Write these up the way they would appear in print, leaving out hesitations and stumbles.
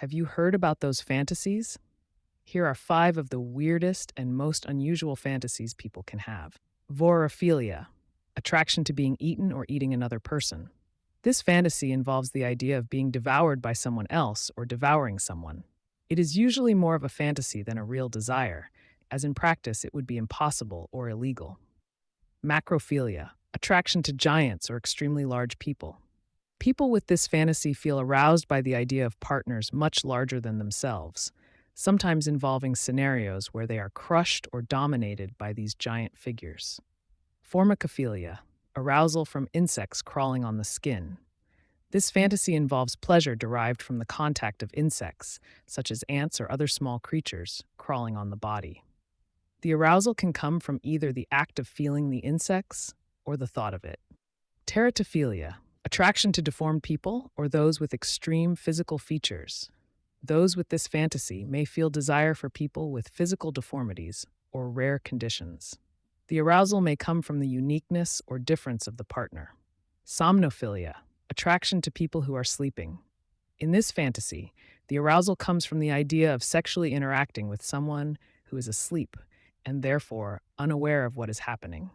Have you heard about those fantasies? Here are five of the weirdest and most unusual fantasies people can have. Vorophilia, attraction to being eaten or eating another person. This fantasy involves the idea of being devoured by someone else or devouring someone. It is usually more of a fantasy than a real desire, as in practice it would be impossible or illegal. Macrophilia, attraction to giants or extremely large people. People with this fantasy feel aroused by the idea of partners much larger than themselves, sometimes involving scenarios where they are crushed or dominated by these giant figures. Formicophilia, arousal from insects crawling on the skin. This fantasy involves pleasure derived from the contact of insects, such as ants or other small creatures, crawling on the body. The arousal can come from either the act of feeling the insects or the thought of it. Teratophilia, attraction to deformed people or those with extreme physical features. Those with this fantasy may feel desire for people with physical deformities or rare conditions. The arousal may come from the uniqueness or difference of the partner. Somnophilia, attraction to people who are sleeping. In this fantasy, the arousal comes from the idea of sexually interacting with someone who is asleep and therefore unaware of what is happening.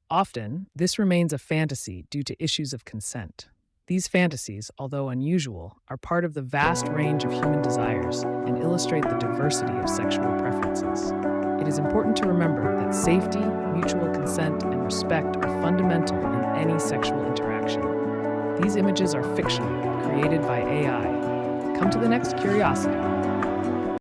Often, this remains a fantasy due to issues of consent. These fantasies, although unusual, are part of the vast range of human desires and illustrate the diversity of sexual preferences. It is important to remember that safety, mutual consent, and respect are fundamental in any sexual interaction. These images are fictional, created by AI. Come to the next curiosity.